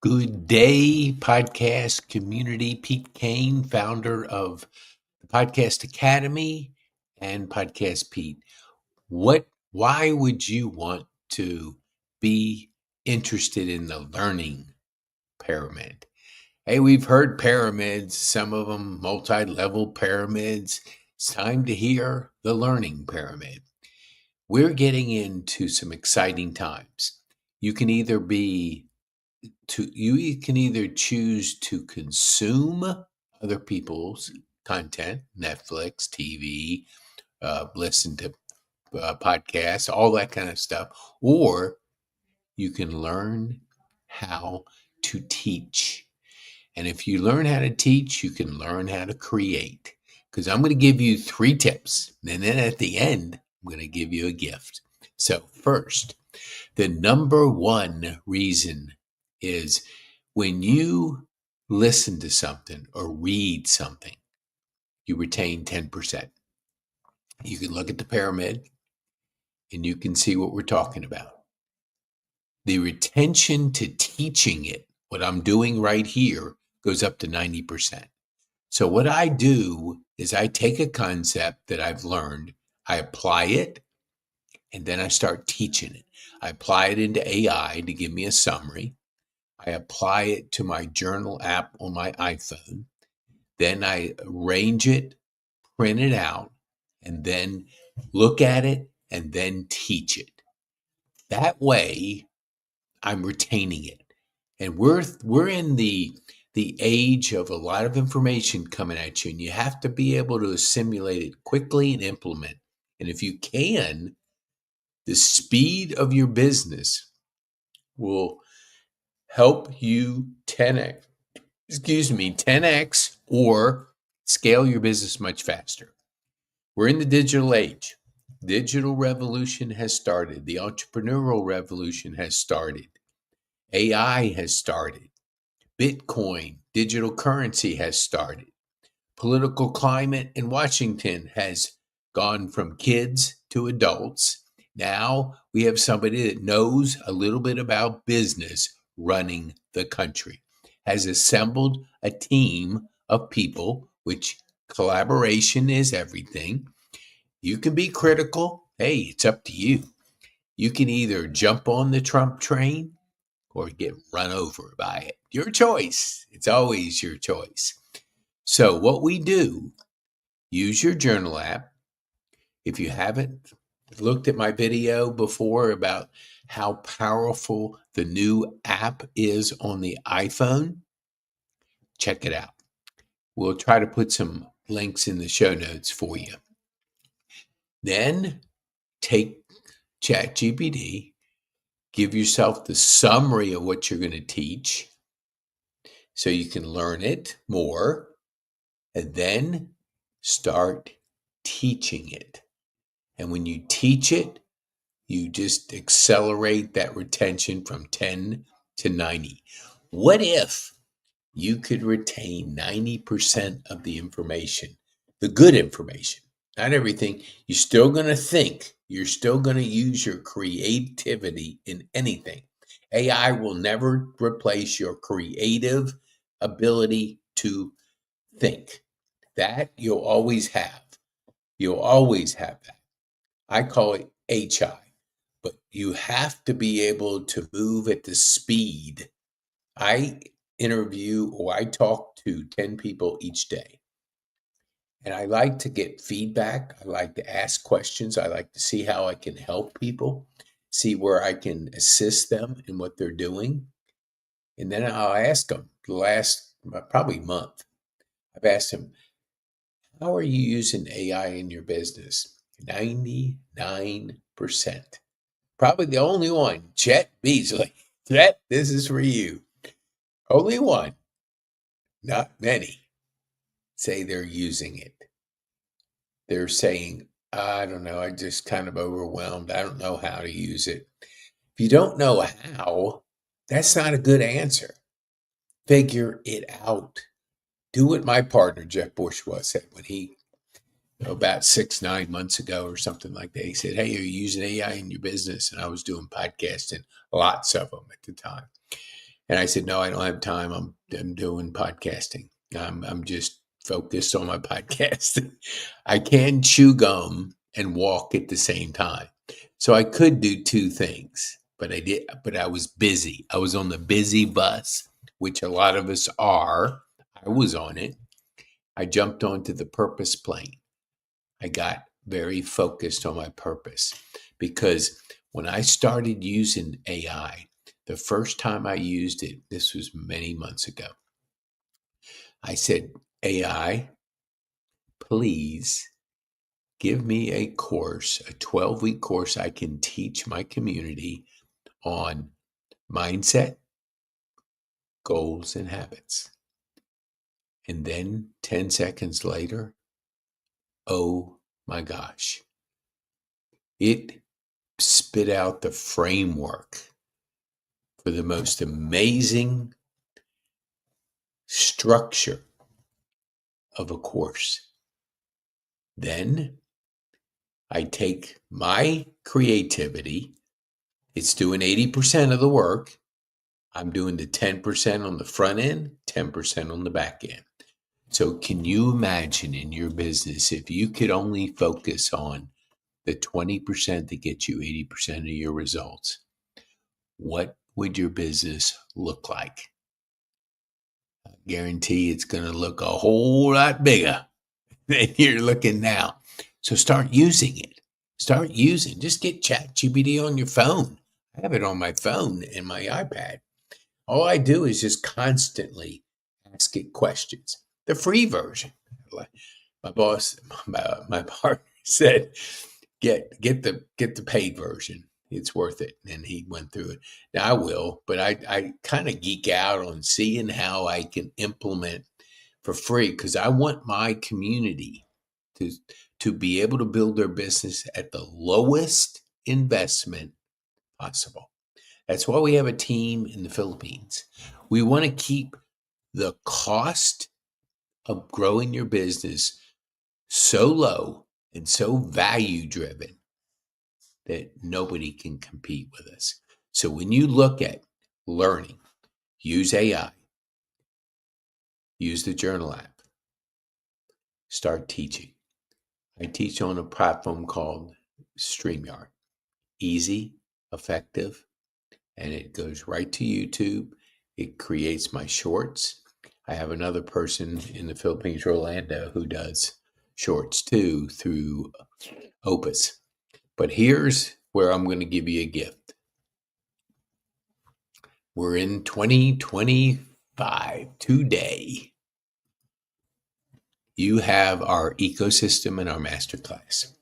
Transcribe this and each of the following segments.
Good day, podcast community. Pete Kane, founder of the Podcast Academy and Podcast Pete. Why would you want to be interested in the learning pyramid? Hey, we've heard pyramids, some of them multi-level pyramids. It's time to hear the learning pyramid. We're getting into some exciting times. You can either choose to consume other people's content, Netflix, TV, listen to podcasts, all that kind of stuff, or you can learn how to teach. And if you learn how to teach, you can learn how to create. Because I'm going to give you 3 tips, and then at the end, I'm going to give you a gift. So first, the number one reason is when you listen to something or read something, you retain 10%. You can look at the pyramid and you can see what we're talking about. The retention to teaching it, what I'm doing right here, goes up to 90%. So what I do is I take a concept that I've learned, I apply it, and then I start teaching it. I apply it into AI to give me a summary. I apply it to my journal app on my iPhone. Then I arrange it, print it out, and then look at it and then teach it. That way, I'm retaining it. And we're in the age of a lot of information coming at you, and you have to be able to assimilate it quickly and implement. And if you can, the speed of your business will help you 10x or scale your business much faster. We're in the digital age. Digital revolution has started. The entrepreneurial revolution has started. AI has started. Bitcoin, digital currency has started. Political climate in Washington has gone from kids to adults. Now we have somebody that knows a little bit about business running the country, has assembled a team of people, which collaboration is everything. You can be critical. Hey, it's up to you. You can either jump on the Trump train or get run over by it. Your choice. It's always your choice. So what we do, use your journal app. If you haven't looked at my video before about how powerful the new app is on the iPhone, check it out. We'll try to put some links in the show notes for you. Then take ChatGPT, give yourself the summary of what you're going to teach so you can learn it more, and then start teaching it. And when you teach it, you just accelerate that retention from 10 to 90. What if you could retain 90% of the information, the good information, not everything? You're still going to think. You're still going to use your creativity in anything. AI will never replace your creative ability to think. That you'll always have. You'll always have that. I call it HI. But you have to be able to move at the speed. I interview or I talk to 10 people each day. And I like to get feedback. I like to ask questions. I like to see how I can help people, see where I can assist them in what they're doing. And then I'll ask them the last probably month. I've asked them, how are you using AI in your business? 99%. Probably the only one, Chet Beasley. Chet, this is for you. Only one, not many, say they're using it. They're saying, I don't know, I'm just kind of overwhelmed. I don't know how to use it. If you don't know how, that's not a good answer. Figure it out. Do what my partner, Jeff Bourgeois, said when he, about 6-9 months ago or something like that, he said, hey, are you using AI in your business? And I was doing podcasting, lots of them at the time. And I said, no, I don't have time. I'm doing podcasting. I'm just focused on my podcast. I can chew gum and walk at the same time. So I could do two things, but I was busy. I was on the busy bus, which a lot of us are. I was on it. I jumped onto the purpose plane. I got very focused on my purpose because when I started using AI, the first time I used it, this was many months ago, I said, AI, please give me a course, a 12-week course I can teach my community on mindset, goals, and habits. And then 10 seconds later, oh my gosh, it spit out the framework for the most amazing structure of a course. Then I take my creativity, it's doing 80% of the work. I'm doing the 10% on the front end, 10% on the back end. So can you imagine in your business if you could only focus on the 20% that gets you 80% of your results? What would your business look like? I guarantee it's going to look a whole lot bigger than you're looking now. So start using it. Just get ChatGPT on your phone. I have it on my phone and my iPad. All I do is just constantly ask it questions. The free version. Like my boss, my partner said, get the paid version. It's worth it. And he went through it. Now I will, but I kind of geek out on seeing how I can implement for free because I want my community to be able to build their business at the lowest investment possible. That's why we have a team in the Philippines. We want to keep the cost of growing your business so low and so value driven that nobody can compete with us. So when you look at learning, use AI, use the Journal app, start teaching. I teach on a platform called StreamYard. Easy, effective, and it goes right to YouTube. It creates my shorts. I have another person in the Philippines, Rolando, who does shorts too through Opus. But here's where I'm going to give you a gift. We're in 2025 today. You have our ecosystem and our masterclass.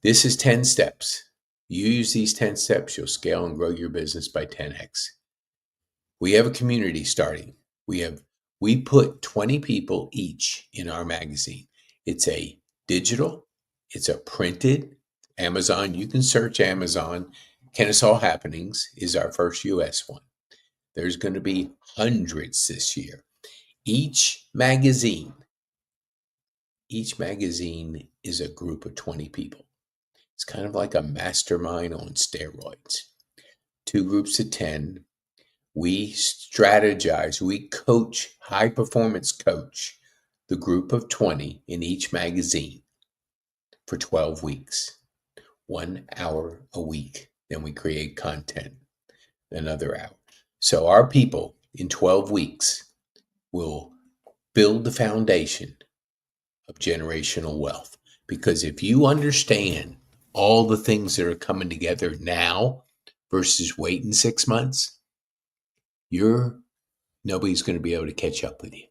This is 10 steps. You use these 10 steps, you'll scale and grow your business by 10x. We have a community starting. We put 20 people each in our magazine. It's a digital, it's a printed, Amazon. You can search Amazon. Kennesaw Happenings is our first US one. There's going to be hundreds this year. Each magazine is a group of 20 people. It's kind of like a mastermind on steroids. 2 groups of 10. We strategize, we coach, high performance coach the group of 20 in each magazine for 12 weeks, 1 hour a week. Then we create content, another hour. So our people in 12 weeks will build the foundation of generational wealth. Because if you understand all the things that are coming together now versus waiting 6 months, nobody's going to be able to catch up with you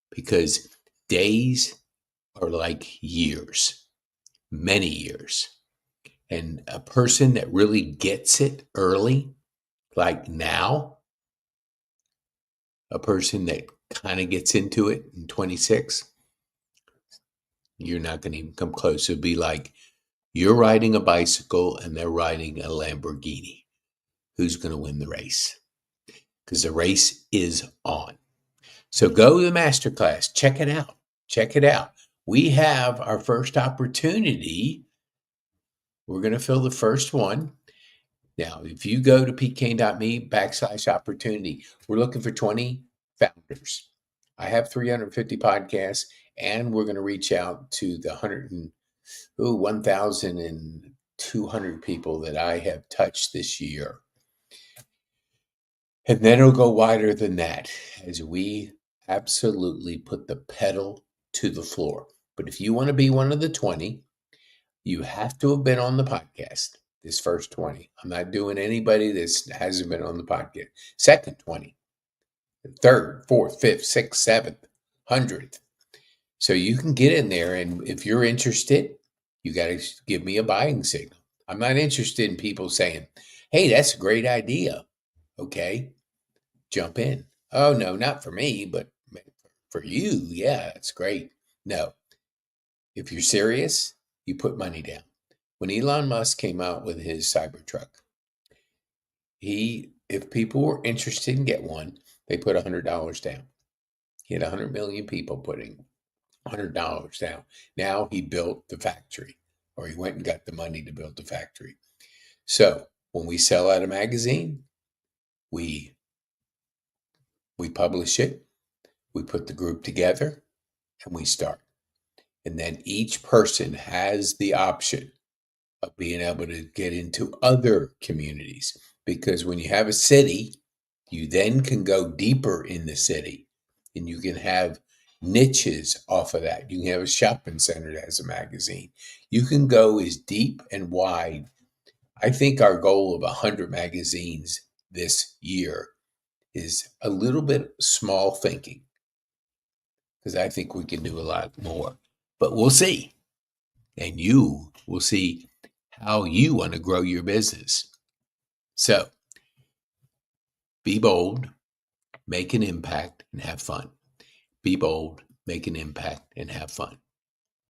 because days are like years, many years. And a person that really gets it early, like now, a person that kind of gets into it in 26, you're not going to even come close. It'd be like you're riding a bicycle and they're riding a Lamborghini. Who's going to win the race? Because the race is on. So go to the masterclass. Check it out. Check it out. We have our first opportunity. We're going to fill the first one. Now, if you go to pkane.me/opportunity, we're looking for 20 founders. I have 350 podcasts, and we're going to reach out to the 1,200 people that I have touched this year. And then it'll go wider than that as we absolutely put the pedal to the floor. But if you want to be one of the 20, you have to have been on the podcast, this first 20. I'm not doing anybody that hasn't been on the podcast. Second 20, third, fourth, fifth, sixth, seventh, 100th. So you can get in there, and if you're interested, you got to give me a buying signal. I'm not interested in people saying, hey, that's a great idea. Okay, jump in. Oh, no, not for me, but for you. Yeah, it's great. No, if you're serious, you put money down. When Elon Musk came out with his Cybertruck, if people were interested in get one, they put $100 down. He had 100 million people putting $100 down. Now he built the factory, or he went and got the money to build the factory. So when we sell out a magazine, we publish it, we put the group together, and we start. And then each person has the option of being able to get into other communities. Because when you have a city, you then can go deeper in the city, and you can have niches off of that. You can have a shopping center that has a magazine. You can go as deep and wide. I think our goal of 100 magazines this year is a little bit small thinking, because I think we can do a lot more. But we'll see. And you will see how you want to grow your business. So be bold, make an impact, and have fun. Be bold, make an impact, and have fun.